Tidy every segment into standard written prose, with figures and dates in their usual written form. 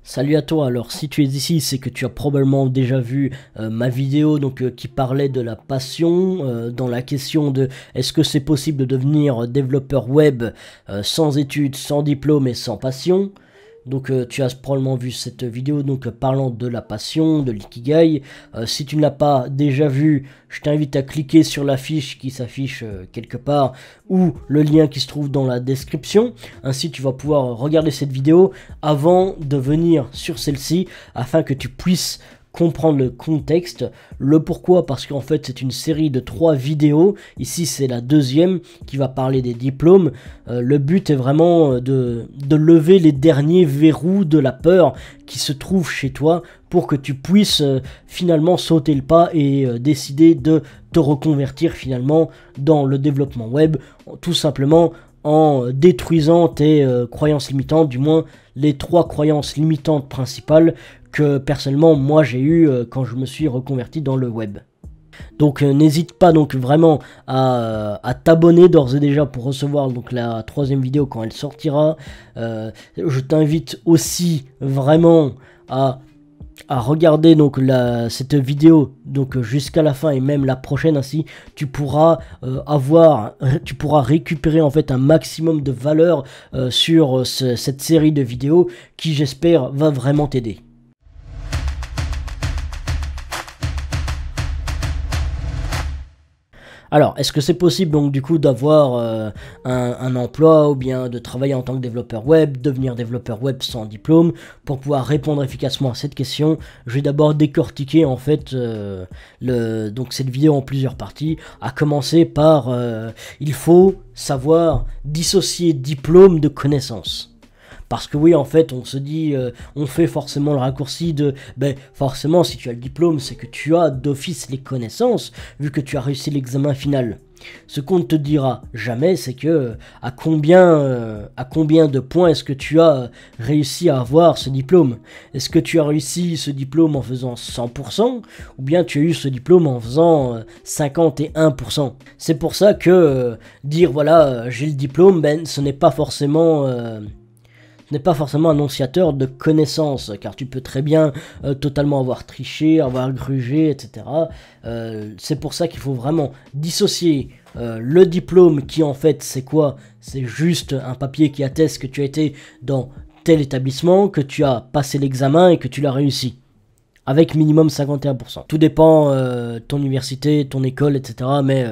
Salut à toi, alors si tu es ici, c'est que tu as probablement déjà vu ma vidéo qui parlait de la passion, dans la question de est-ce que c'est possible de devenir développeur web sans études, sans diplôme et sans passion. Tu as probablement vu cette vidéo parlant de la passion, de l'ikigai. Si tu ne l'as pas déjà vu, je t'invite à cliquer sur la fiche qui s'affiche quelque part ou le lien qui se trouve dans la description. Ainsi tu vas pouvoir regarder cette vidéo avant de venir sur celle-ci afin que tu puisses comprendre le contexte, le pourquoi, parce qu'en fait c'est une série de 3 vidéos, ici c'est la deuxième qui va parler des diplômes. Le but est vraiment de lever les derniers verrous de la peur qui se trouvent chez toi pour que tu puisses finalement sauter le pas et décider de te reconvertir finalement dans le développement web, tout simplement en détruisant tes croyances limitantes, du moins les 3 croyances limitantes principales que personnellement moi j'ai eu quand je me suis reconverti dans le web. N'hésite pas vraiment à t'abonner d'ores et déjà pour recevoir la 3e vidéo quand elle sortira. Je t'invite aussi vraiment à regarder cette vidéo jusqu'à la fin et même la prochaine, ainsi tu pourras récupérer en fait un maximum de valeur sur cette série de vidéos qui, j'espère, va vraiment t'aider. Alors, est-ce que c'est possible du coup d'avoir un emploi ou bien de travailler en tant que développeur web, devenir développeur web sans diplôme? Pour pouvoir répondre efficacement à cette question, je vais d'abord décortiquer en fait cette vidéo en plusieurs parties, à commencer par il faut savoir dissocier diplôme de connaissance. Parce que oui, en fait, on se dit, on fait forcément le raccourci de, forcément, si tu as le diplôme, c'est que tu as d'office les connaissances, vu que tu as réussi l'examen final. Ce qu'on ne te dira jamais, c'est que à combien de points est-ce que tu as réussi à avoir ce diplôme? Est-ce que tu as réussi ce diplôme en faisant 100% ou bien tu as eu ce diplôme en faisant 51%? C'est pour ça que dire voilà, j'ai le diplôme, ce n'est pas forcément annonciateur de connaissances, car tu peux très bien totalement avoir triché, avoir grugé, etc. C'est pour ça qu'il faut vraiment dissocier le diplôme qui en fait c'est quoi? C'est juste un papier qui atteste que tu as été dans tel établissement, que tu as passé l'examen et que tu l'as réussi. Avec minimum 51%. Tout dépend ton université, ton école, etc. Mais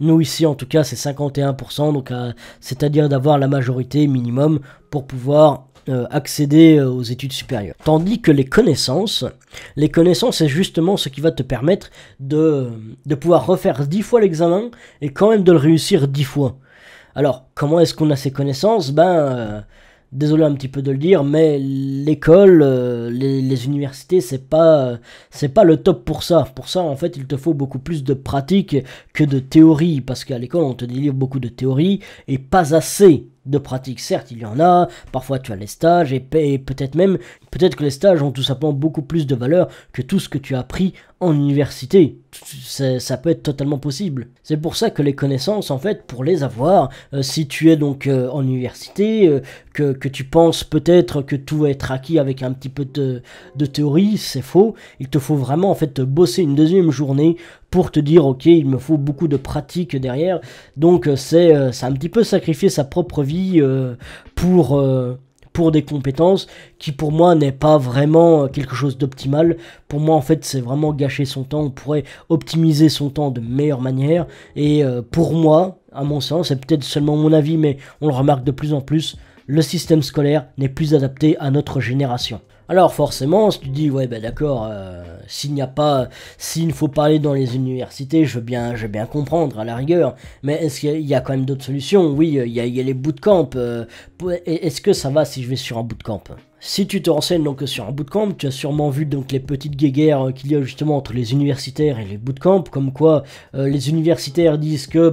nous ici en tout cas c'est 51%, c'est-à-dire d'avoir la majorité minimum pour pouvoir accéder aux études supérieures. Tandis que les connaissances c'est justement ce qui va te permettre de pouvoir refaire 10 fois l'examen et quand même de le réussir 10 fois. Alors comment est-ce qu'on a ces connaissances? Désolé un petit peu de le dire, mais l'école, les universités, c'est pas le top pour ça. Pour ça, en fait, il te faut beaucoup plus de pratique que de théorie, parce qu'à l'école, on te délivre beaucoup de théorie et pas assez de pratique. Certes, il y en a, parfois tu as les stages, et peut-être que les stages ont tout simplement beaucoup plus de valeur que tout ce que tu as appris en université. Ça peut être totalement possible. C'est pour ça que les connaissances, en fait, pour les avoir, si tu es en université, que tu penses peut-être que tout va être acquis avec un petit peu de théorie, c'est faux. Il te faut vraiment en fait bosser une deuxième journée pour te dire ok, il me faut beaucoup de pratique derrière. C'est un petit peu sacrifier sa propre vie pour des compétences qui pour moi n'est pas vraiment quelque chose d'optimal. Pour moi en fait c'est vraiment gâcher son temps. On pourrait optimiser son temps de meilleure manière et pour moi, à mon sens, c'est peut-être seulement mon avis mais on le remarque de plus en plus, le système scolaire n'est plus adapté à notre génération. Alors forcément, si tu dis ouais d'accord, s'il ne faut pas aller dans les universités, je veux bien comprendre à la rigueur, mais est-ce qu'il y a quand même d'autres solutions? Oui, il y a les bootcamps. Est-ce que ça va si je vais sur un bootcamp? Si tu te renseignes sur un bootcamp, tu as sûrement vu les petites guéguerres qu'il y a justement entre les universitaires et les bootcamps, comme quoi les universitaires disent que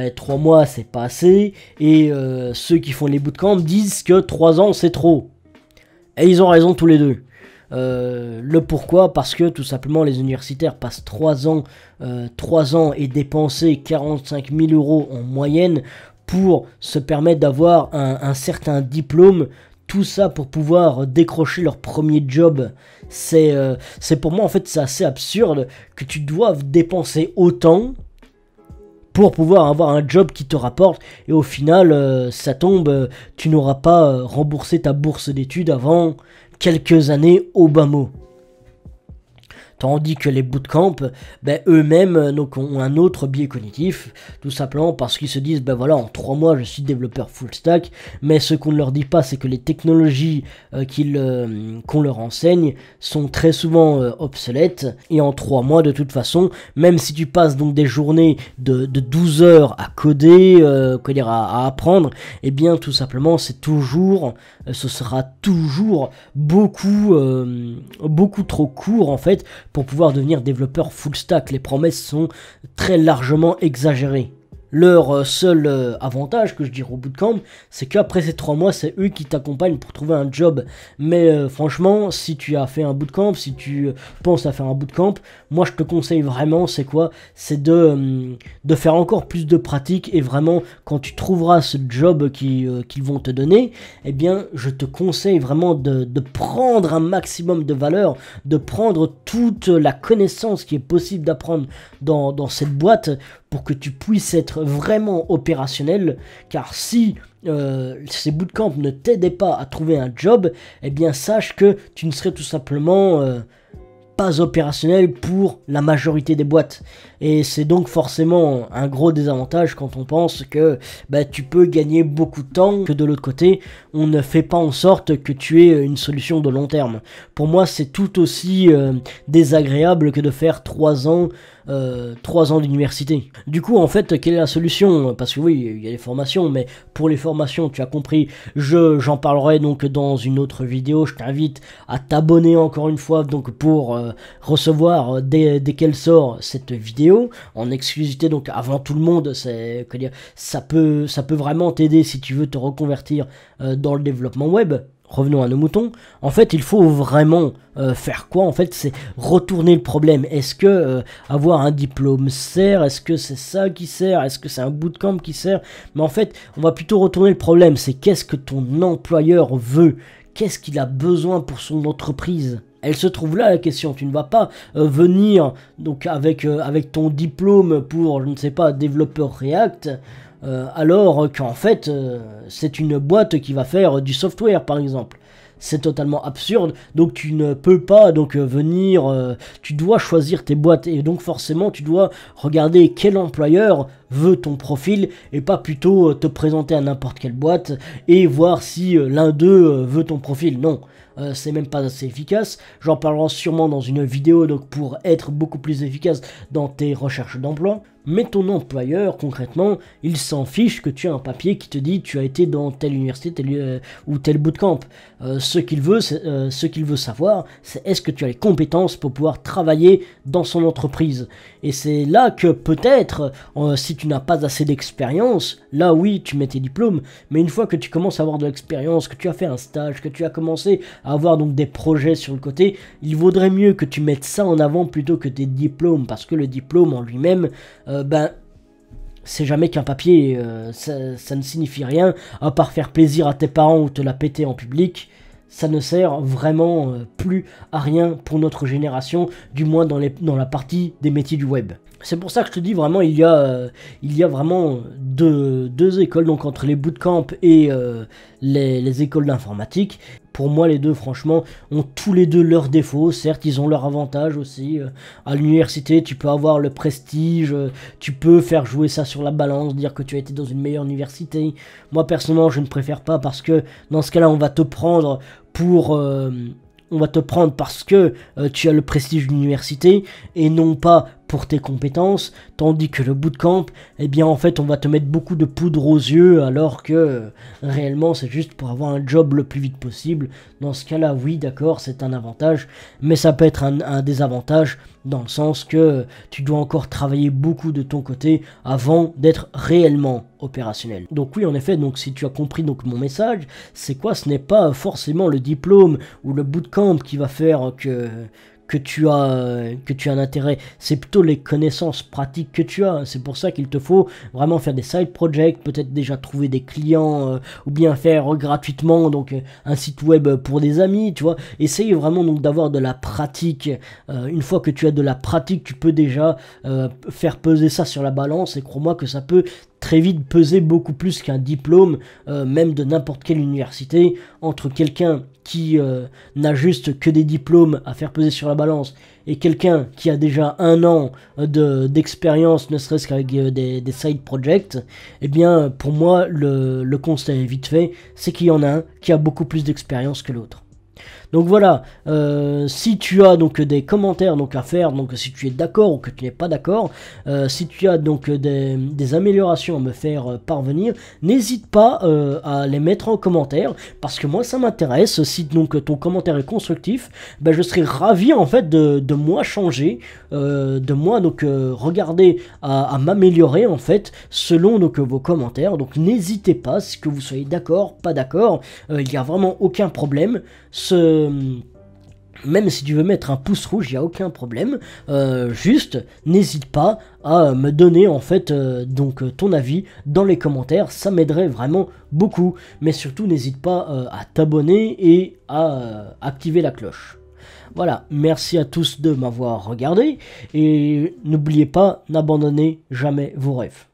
3 mois c'est pas assez, et ceux qui font les bootcamps disent que 3 ans c'est trop. Et ils ont raison tous les deux. Le pourquoi? Parce que tout simplement les universitaires passent 3 ans et dépenser 45 000 € en moyenne pour se permettre d'avoir un certain diplôme tout ça pour pouvoir décrocher leur premier job. C'est pour moi en fait c'est assez absurde que tu doives dépenser autant pour pouvoir avoir un job qui te rapporte et au final ça tombe, tu n'auras pas remboursé ta bourse d'études avant quelques années au bas mot. Tandis que les bootcamps, ben, eux-mêmes donc, ont un autre biais cognitif, tout simplement parce qu'ils se disent, ben voilà, en 3 mois je suis développeur full stack, mais ce qu'on ne leur dit pas, c'est que les technologies qu'on leur enseigne sont très souvent obsolètes, et en 3 mois de toute façon, même si tu passes donc des journées de 12 heures à coder, à apprendre, et bien tout simplement c'est toujours, ce sera toujours beaucoup trop court en fait, pour pouvoir devenir développeur full stack. Les promesses sont très largement exagérées. Leur seul avantage que je dirais au bootcamp, c'est qu'après ces 3 mois, c'est eux qui t'accompagnent pour trouver un job. Mais franchement, si tu as fait un bootcamp, si tu penses à faire un bootcamp, moi je te conseille vraiment, c'est quoi? C'est de faire encore plus de pratique et vraiment, quand tu trouveras ce job qu'ils vont te donner, eh bien, je te conseille vraiment de prendre un maximum de valeur, de prendre toute la connaissance qui est possible d'apprendre dans cette boîte, pour que tu puisses être vraiment opérationnel, car si ces bootcamps ne t'aidaient pas à trouver un job, eh bien sache que tu ne serais tout simplement pas opérationnel pour la majorité des boîtes. Et c'est donc forcément un gros désavantage quand on pense que bah, tu peux gagner beaucoup de temps, que de l'autre côté, on ne fait pas en sorte que tu aies une solution de long terme. Pour moi, c'est tout aussi désagréable que de faire 3 ans 3 ans d'université. Du coup, en fait, quelle est la solution? Parce que oui, il y a des formations, mais pour les formations, tu as compris, j'en parlerai donc dans une autre vidéo. Je t'invite à t'abonner encore une fois donc pour recevoir dès qu'elle sort cette vidéo en exclusivité, donc avant tout le monde. Ça peut vraiment t'aider si tu veux te reconvertir dans le développement web. Revenons à nos moutons. En fait, il faut vraiment faire quoi? En fait, c'est retourner le problème. Est-ce que avoir un diplôme sert? Est-ce que c'est ça qui sert? Est-ce que c'est un bootcamp qui sert? Mais en fait, on va plutôt retourner le problème. C'est qu'est-ce que ton employeur veut? Qu'est-ce qu'il a besoin pour son entreprise? Elle se trouve là la question. Tu ne vas pas venir donc avec ton diplôme pour, je ne sais pas, développeur React, alors qu'en fait c'est une boîte qui va faire du software par exemple. C'est totalement absurde, donc tu ne peux pas donc venir, tu dois choisir tes boîtes et donc forcément tu dois regarder quel employeur veut ton profil et pas plutôt te présenter à n'importe quelle boîte et voir si l'un d'eux veut ton profil. Non, c'est même pas assez efficace. J'en parlerai sûrement dans une vidéo donc pour être beaucoup plus efficace dans tes recherches d'emploi. Mais ton employeur, concrètement, il s'en fiche que tu as un papier qui te dit tu as été dans telle université ou tel bootcamp. Ce qu'il veut savoir, c'est est-ce que tu as les compétences pour pouvoir travailler dans son entreprise. Et c'est là que peut-être, si tu n'as pas assez d'expérience, là oui, tu mets tes diplômes, mais une fois que tu commences à avoir de l'expérience, que tu as fait un stage, que tu as commencé à avoir donc des projets sur le côté, il vaudrait mieux que tu mettes ça en avant plutôt que tes diplômes, parce que le diplôme en lui-même, c'est jamais qu'un papier, ça ne signifie rien, à part faire plaisir à tes parents ou te la péter en public. Ça ne sert vraiment plus à rien pour notre génération, du moins dans la partie des métiers du web. C'est pour ça que je te dis vraiment, il y a vraiment deux écoles, donc entre les bootcamps et les écoles d'informatique. Pour moi, les deux, franchement, ont tous les deux leurs défauts. Certes, ils ont leurs avantages aussi. À l'université, tu peux avoir le prestige, tu peux faire jouer ça sur la balance, dire que tu as été dans une meilleure université. Moi, personnellement, je ne préfère pas parce que dans ce cas-là, on va te prendre parce que tu as le prestige de l'université et non pas pour tes compétences, tandis que le bootcamp, eh bien en fait on va te mettre beaucoup de poudre aux yeux alors que réellement c'est juste pour avoir un job le plus vite possible. Dans ce cas là oui d'accord c'est un avantage, mais ça peut être un désavantage dans le sens que tu dois encore travailler beaucoup de ton côté avant d'être réellement opérationnel. Donc oui en effet, donc si tu as compris donc mon message, c'est quoi? Ce n'est pas forcément le diplôme ou le bootcamp qui va faire que que tu as un intérêt, c'est plutôt les connaissances pratiques que tu as. C'est pour ça qu'il te faut vraiment faire des side projects, peut-être déjà trouver des clients ou bien faire gratuitement donc un site web pour des amis, tu vois. Essaye vraiment donc d'avoir de la pratique. Une fois que tu as de la pratique, tu peux déjà faire peser ça sur la balance et crois-moi que ça peut très vite peser beaucoup plus qu'un diplôme, même de n'importe quelle université, entre quelqu'un qui n'a juste que des diplômes à faire peser sur la balance et quelqu'un qui a déjà 1 an d'expérience, ne serait-ce qu'avec des side projects, eh bien pour moi le constat est vite fait, c'est qu'il y en a un qui a beaucoup plus d'expérience que l'autre. Donc voilà, si tu as donc des commentaires donc à faire, donc si tu es d'accord ou que tu n'es pas d'accord, si tu as donc des améliorations à me faire parvenir, n'hésite pas à les mettre en commentaire, parce que moi ça m'intéresse. Si donc ton commentaire est constructif, ben, je serai ravi en fait de moi changer, de moi donc regarder à m'améliorer en fait selon donc vos commentaires. Donc n'hésitez pas, si que vous soyez d'accord, pas d'accord, il n'y a vraiment aucun problème. Même si tu veux mettre un pouce rouge, il n'y a aucun problème. Juste, n'hésite pas à me donner en fait donc ton avis dans les commentaires. Ça m'aiderait vraiment beaucoup. Mais surtout, n'hésite pas à t'abonner et à activer la cloche. Voilà, merci à tous de m'avoir regardé. Et n'oubliez pas, n'abandonnez jamais vos rêves.